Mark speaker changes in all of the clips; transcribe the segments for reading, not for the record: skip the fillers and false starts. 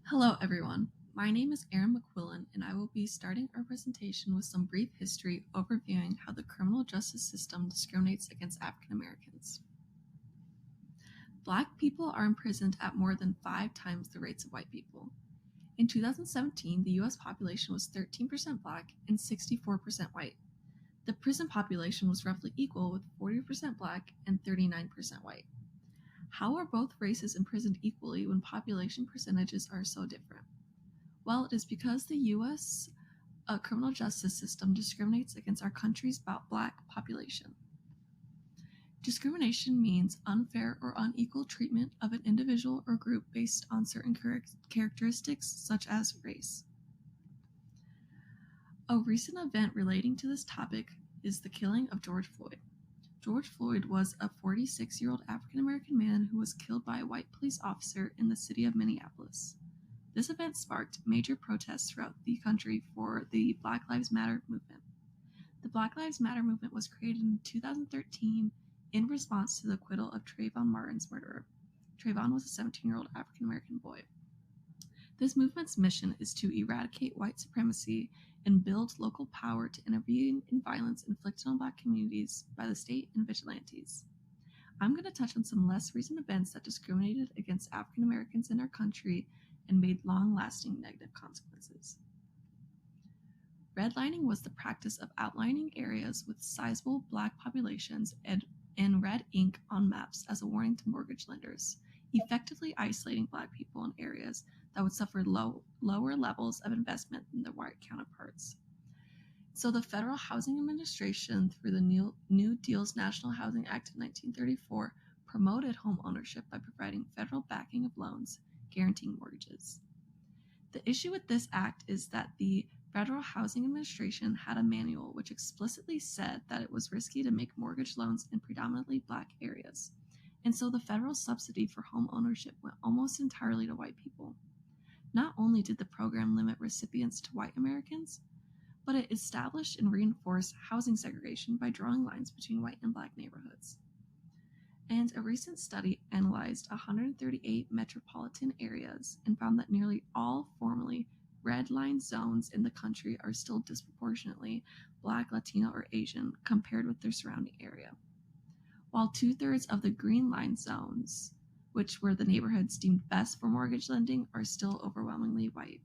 Speaker 1: Hello, everyone. My name is Erin McQuillan, and I will be starting our presentation with some brief history overviewing how the criminal justice system discriminates against African Americans. Black people are imprisoned at more than 5 times the rates of white people. In 2017, the U.S. population was 13% Black and 64% white. The prison population was roughly equal, with 40% Black and 39% white. How are both races imprisoned equally when population percentages are so different? Well, it is because the U.S. Criminal justice system discriminates against our country's Black population. Discrimination means unfair or unequal treatment of an individual or group based on certain characteristics, such as race. A recent event relating to this topic is the killing of George Floyd. George Floyd was a 46-year-old African American man who was killed by a white police officer in the city of Minneapolis. This event sparked major protests throughout the country for the Black Lives Matter movement. The Black Lives Matter movement was created in 2013 in response to the acquittal of Trayvon Martin's murderer. Trayvon was a 17-year-old African American boy. This movement's mission is to eradicate white supremacy and build local power to intervene in violence inflicted on Black communities by the state and vigilantes. I'm going to touch on some less recent events that discriminated against African Americans in our country and made long-lasting negative consequences. Redlining was the practice of outlining areas with sizable Black populations in red ink on maps as a warning to mortgage lenders, effectively isolating Black people in areas that would suffer lower levels of investment than their white counterparts. So the Federal Housing Administration, through the New Deal's National Housing Act of 1934, promoted home ownership by providing federal backing of loans, guaranteeing mortgages. The issue with this act is that the Federal Housing Administration had a manual which explicitly said that it was risky to make mortgage loans in predominantly Black areas, and so the federal subsidy for home ownership went almost entirely to white people. Not only did the program limit recipients to white Americans, but it established and reinforced housing segregation by drawing lines between white and Black neighborhoods. And a recent study analyzed 138 metropolitan areas and found that nearly all formerly red line zones in the country are still disproportionately Black, Latino, or Asian compared with their surrounding area, while 2/3 of the green line zones, which were the neighborhoods deemed best for mortgage lending, are still overwhelmingly white.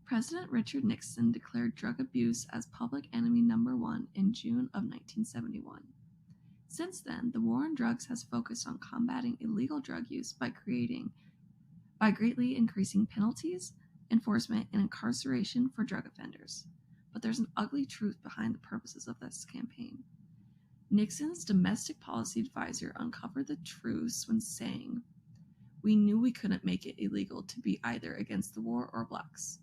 Speaker 1: President Richard Nixon declared drug abuse as public enemy number 1 in June of 1971. Since then, the war on drugs has focused on combating illegal drug use by greatly increasing penalties, enforcement, and incarceration for drug offenders. But there's an ugly truth behind the purposes of this campaign. Nixon's domestic policy advisor uncovered the truth when saying, "We knew we couldn't make it illegal to be either against the war or Blacks.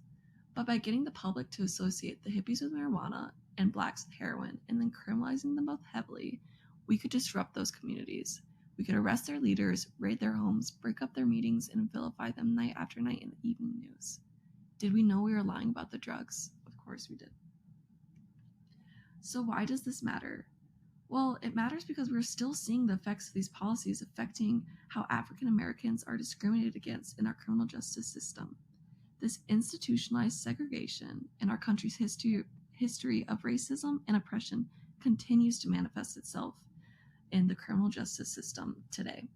Speaker 1: But by getting the public to associate the hippies with marijuana and Blacks with heroin and then criminalizing them both heavily, we could disrupt those communities. We could arrest their leaders, raid their homes, break up their meetings, and vilify them night after night in the evening news." Did we know we were lying about the drugs? Of course we did. So why does this matter? Well, it matters because we're still seeing the effects of these policies affecting how African Americans are discriminated against in our criminal justice system. This institutionalized segregation in our country's history of racism and oppression continues to manifest itself in the criminal justice system today.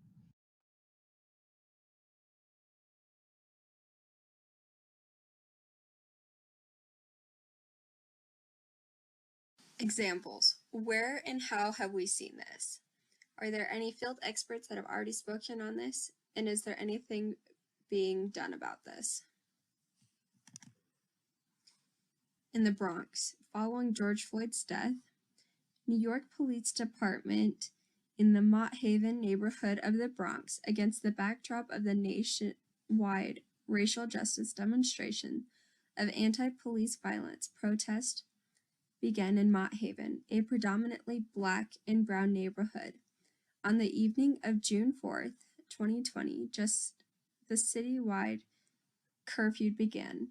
Speaker 2: Examples. Where and how have we seen this? Are there any field experts that have already spoken on this? And is there anything being done about this? In the Bronx, following George Floyd's death, New York Police Department in the Mott Haven neighborhood of the Bronx, against the backdrop of the nationwide racial justice demonstration of anti-police violence protest, began in Mott Haven, a predominantly Black and brown neighborhood. On the evening of June 4th, 2020, just the citywide curfew began.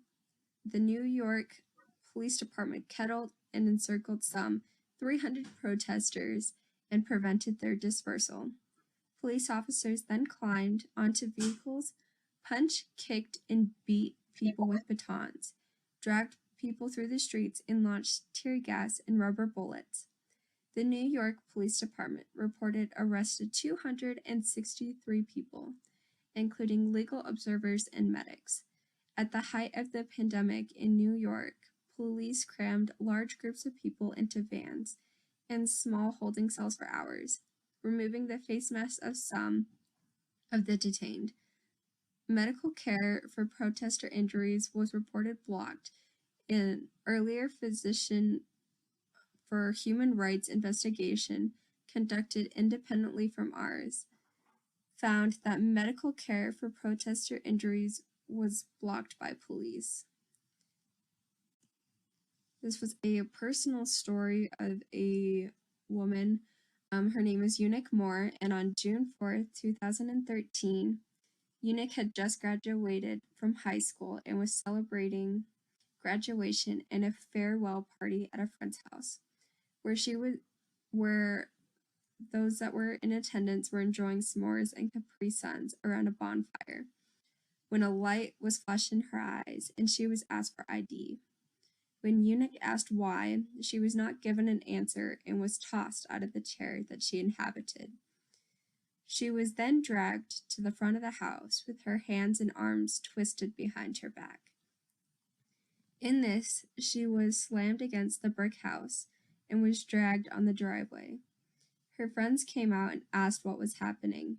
Speaker 2: The New York Police Department kettled and encircled some 300 protesters and prevented their dispersal. Police officers then climbed onto vehicles punched, kicked, and beat people with batons, dragged people through the streets, and launched tear gas and rubber bullets. The New York Police Department reported arrested 263 people, including legal observers and medics. At the height of the pandemic in New York, police crammed large groups of people into vans and small holding cells for hours, removing the face masks of some of the detained. Medical care for protester injuries was reported blocked. An earlier physician for human rights investigation conducted independently from ours found that medical care for protester injuries was blocked by police. This was a personal story of a woman. Her name is Eunice Moore, and on June 4th, 2013, Eunice had just graduated from high school and was celebrating graduation and a farewell party at a friend's house, where those that were in attendance were enjoying s'mores and Capri Suns around a bonfire, when a light was flashed in her eyes and she was asked for ID. When Eunice asked why, she was not given an answer and was tossed out of the chair that she inhabited. She was then dragged to the front of the house with her hands and arms twisted behind her back. In this, she was slammed against the brick house and was dragged on the driveway. Her friends came out and asked what was happening,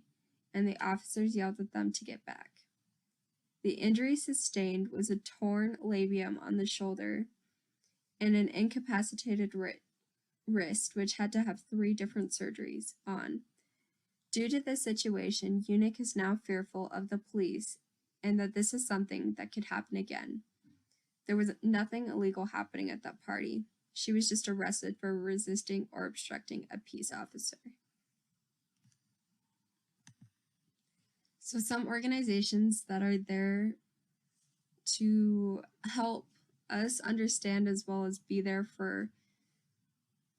Speaker 2: and the officers yelled at them to get back. The injury sustained was a torn labium on the shoulder and an incapacitated wrist, which had to have 3 different surgeries on. Due to this situation, Eunice is now fearful of the police and that this is something that could happen again. There was nothing illegal happening at that party. She was just arrested for resisting or obstructing a peace officer. So some organizations that are there to help us understand as well as be there for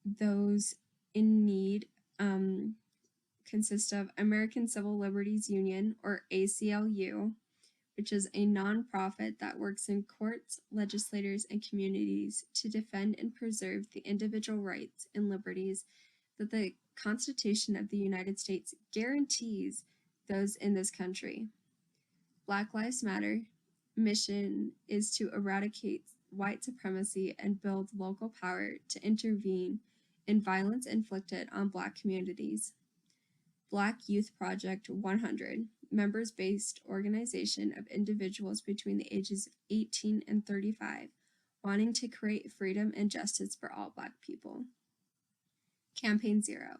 Speaker 2: those in need consist of American Civil Liberties Union, or ACLU, which is a nonprofit that works in courts, legislators, and communities to defend and preserve the individual rights and liberties that the Constitution of the United States guarantees those in this country. Black Lives Matter mission is to eradicate white supremacy and build local power to intervene in violence inflicted on Black communities. Black Youth Project 100, members-based organization of individuals between the ages of 18 and 35, wanting to create freedom and justice for all Black people. Campaign Zero,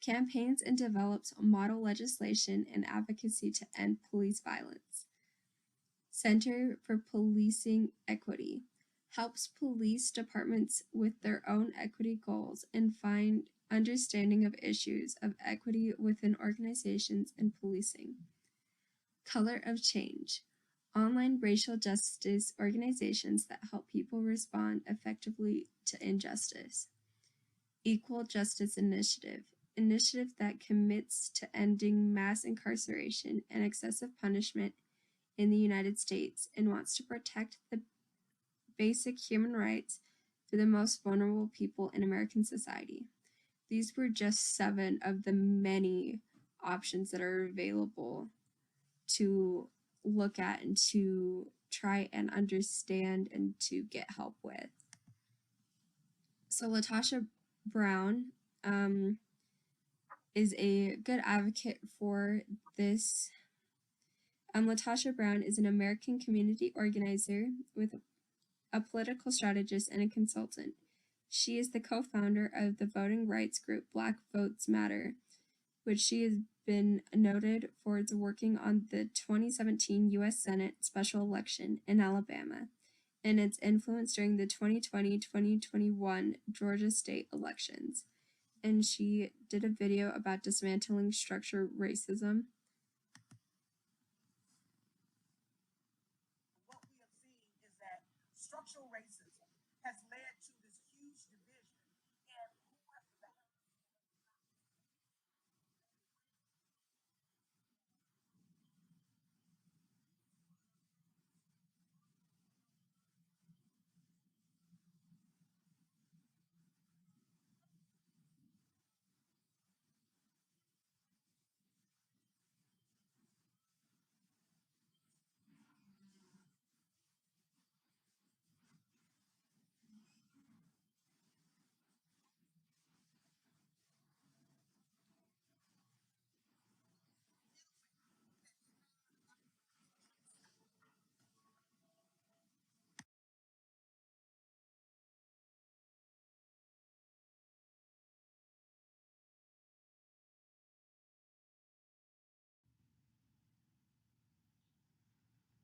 Speaker 2: campaigns and develops model legislation and advocacy to end police violence. Center for Policing Equity, helps police departments with their own equity goals and find understanding of issues of equity within organizations and policing. Color of Change, online racial justice organizations that help people respond effectively to injustice. Equal Justice Initiative, initiative that commits to ending mass incarceration and excessive punishment in the United States and wants to protect the basic human rights for the most vulnerable people in American society. These were just 7 of the many options that are available to look at and to try and understand and to get help with. So Latasha Brown is a good advocate for this. Latasha Brown is an American community organizer with a political strategist and a consultant. She is the co-founder of the voting rights group Black Votes Matter, which she has been noted for its working on the 2017 U.S. Senate special election in Alabama and its influence during the 2020-2021 Georgia state elections. And she did a video about dismantling structural racism.
Speaker 3: What we have seen is that structural racism has led to this huge division and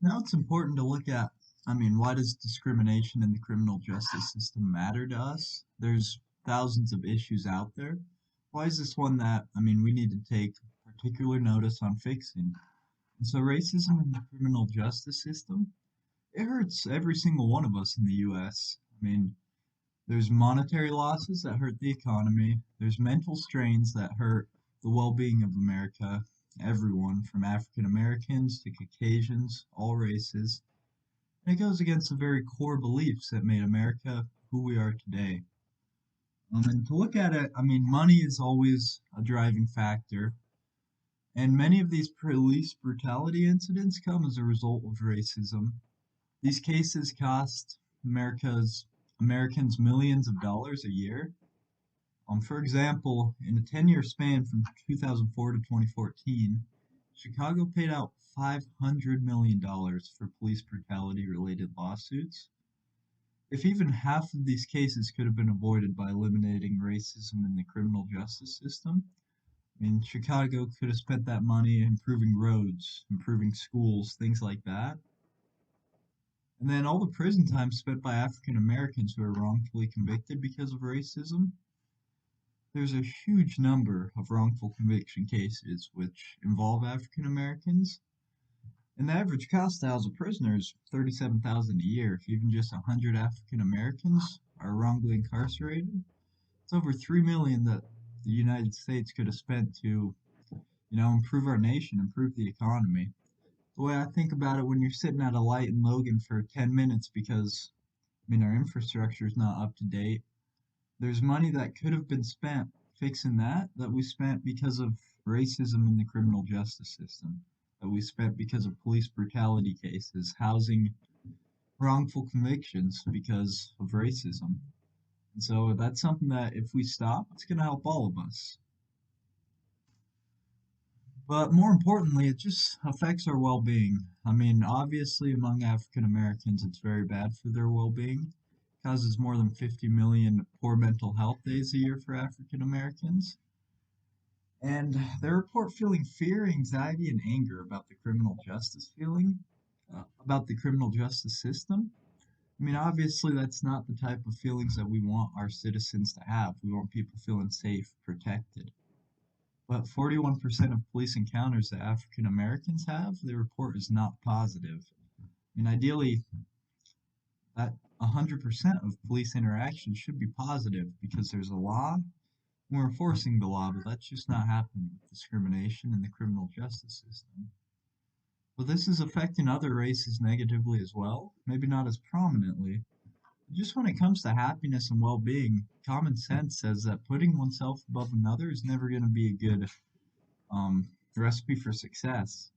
Speaker 4: Now it's important to look at, why does discrimination in the criminal justice system matter to us? There's thousands of issues out there. Why is this one that, we need to take particular notice on fixing? And so racism in the criminal justice system, it hurts every single one of us in the US. There's monetary losses that hurt the economy. There's mental strains that hurt the well-being of America, everyone from African Americans to Caucasians, all races. And it goes against the very core beliefs that made America who we are today. And to look at it, money is always a driving factor. And many of these police brutality incidents come as a result of racism. These cases cost Americans millions of dollars a year. For example, in a 10-year span from 2004 to 2014, Chicago paid out $500 million for police brutality-related lawsuits. If even half of these cases could have been avoided by eliminating racism in the criminal justice system, Chicago could have spent that money improving roads, improving schools, things like that. And then all the prison time spent by African Americans who are wrongfully convicted because of racism. There's a huge number of wrongful conviction cases which involve African Americans. And the average cost to house a prisoner is $37,000 a year. If even just 100 African Americans are wrongly incarcerated, it's over $3 million that the United States could have spent to, improve our nation, improve the economy. The way I think about it, when you're sitting at a light in Logan for 10 minutes because, our infrastructure is not up to date, there's money that could have been spent fixing that we spent because of racism in the criminal justice system, that we spent because of police brutality cases, housing wrongful convictions because of racism. And so that's something that if we stop, it's going to help all of us. But more importantly, it just affects our well-being. Obviously among African Americans, it's very bad for their well-being. It causes more than 50 million poor mental health days a year for African Americans. And they report feeling fear, anxiety, and anger about the criminal justice about the criminal justice system. Obviously that's not the type of feelings that we want our citizens to have. We want people feeling safe, protected. But 41% of police encounters that African Americans have, they report is not positive. Ideally, that 100% of police interactions should be positive because there's a law and we're enforcing the law, but that's just not happening with discrimination in the criminal justice system. But this is affecting other races negatively as well, maybe not as prominently. Just when it comes to happiness and well-being, common sense says that putting oneself above another is never going to be a good recipe for success.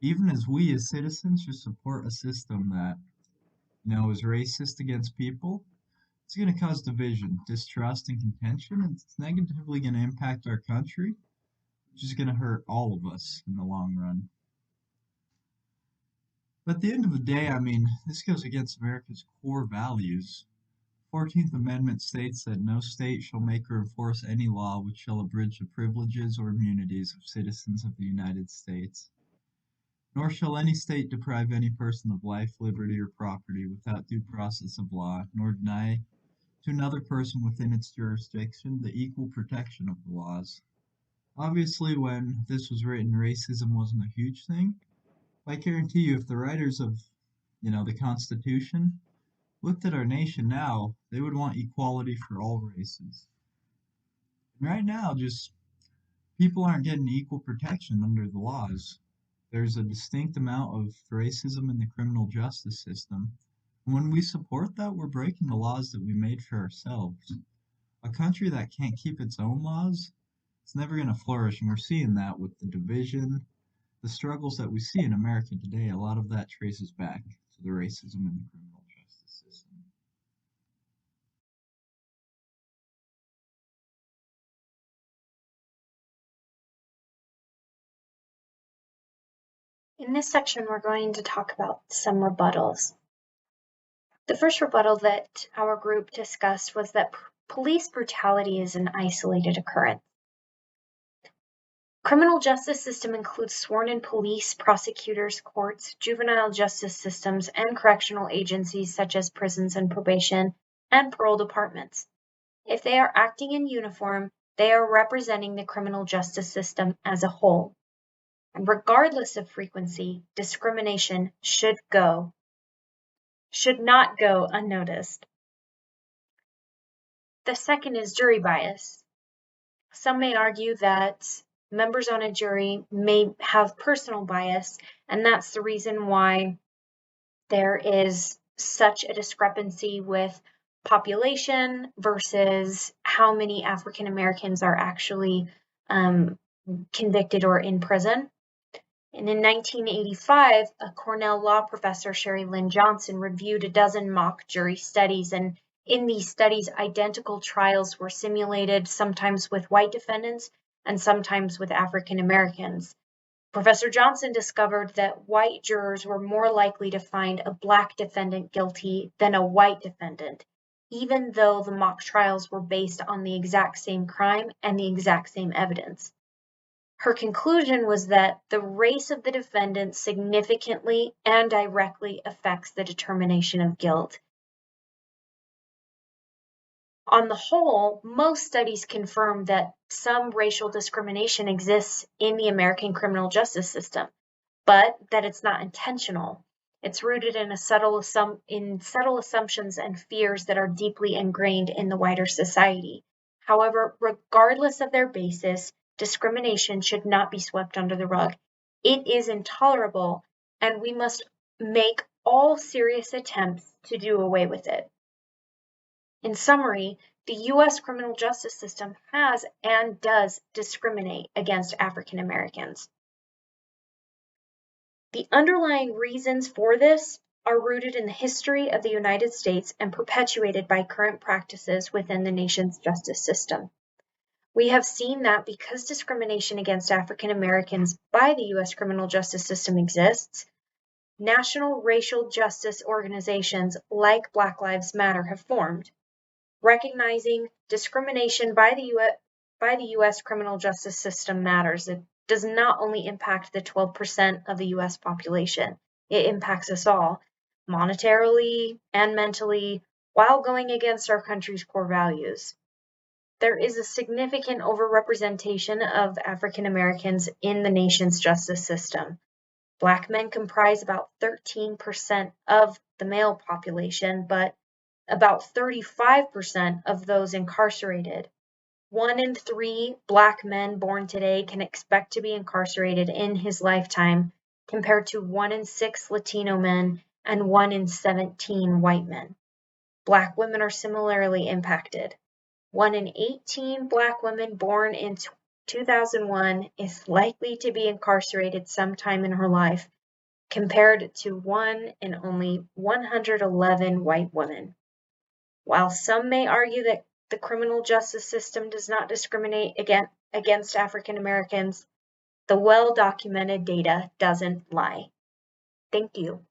Speaker 4: Even as we as citizens should support a system that, is racist against people, it's going to cause division, distrust, and contention, and it's negatively going to impact our country, which is going to hurt all of us in the long run. But at the end of the day, this goes against America's core values. The 14th Amendment states that no state shall make or enforce any law which shall abridge the privileges or immunities of citizens of the United States. Nor shall any state deprive any person of life, liberty, or property without due process of law, nor deny to another person within its jurisdiction the equal protection of the laws. Obviously, when this was written, racism wasn't a huge thing. I guarantee you, if the writers of, the Constitution looked at our nation now, they would want equality for all races. And right now, just people aren't getting equal protection under the laws. There's a distinct amount of racism in the criminal justice system. And when we support that, we're breaking the laws that we made for ourselves. A country that can't keep its own laws, it's never going to flourish. And we're seeing that with the division, the struggles that we see in America today. A lot of that traces back to the racism in the criminal justice system.
Speaker 5: In this section, we're going to talk about some rebuttals. The first rebuttal that our group discussed was that police brutality is an isolated occurrence. Criminal justice system includes sworn-in police, prosecutors, courts, juvenile justice systems, and correctional agencies such as prisons and probation and parole departments. If they are acting in uniform, they are representing the criminal justice system as a whole. And regardless of frequency, discrimination should not go unnoticed. The second is jury bias. Some may argue that members on a jury may have personal bias, and that's the reason why there is such a discrepancy with population versus how many African Americans are actually convicted or in prison. And in 1985, a Cornell law professor, Sherry Lynn Johnson, reviewed a dozen mock jury studies, and in these studies, identical trials were simulated, sometimes with white defendants and sometimes with African Americans. Professor Johnson discovered that white jurors were more likely to find a black defendant guilty than a white defendant, even though the mock trials were based on the exact same crime and the exact same evidence. Her conclusion was that the race of the defendant significantly and directly affects the determination of guilt. On the whole, most studies confirm that some racial discrimination exists in the American criminal justice system, but that it's not intentional. It's rooted in subtle assumptions and fears that are deeply ingrained in the wider society. However, regardless of their basis, discrimination should not be swept under the rug. It is intolerable, and we must make all serious attempts to do away with it. In summary, the U.S. criminal justice system has and does discriminate against African Americans. The underlying reasons for this are rooted in the history of the United States and perpetuated by current practices within the nation's justice system. We have seen that because discrimination against African Americans by the U.S. criminal justice system exists, national racial justice organizations like Black Lives Matter have formed. Recognizing discrimination by the U.S. criminal justice system matters. It does not only impact the 12% of the U.S. population, it impacts us all, monetarily and mentally, while going against our country's core values. There is a significant overrepresentation of African Americans in the nation's justice system. Black men comprise about 13% of the male population, but about 35% of those incarcerated. 1 in 3 Black men born today can expect to be incarcerated in his lifetime, compared to 1 in 6 Latino men and 1 in 17 white men. Black women are similarly impacted. 1 in 18 Black women born in 2001 is likely to be incarcerated sometime in her life, compared to 1 in only 111 white women. While some may argue that the criminal justice system does not discriminate against African Americans, the well-documented data doesn't lie. Thank you.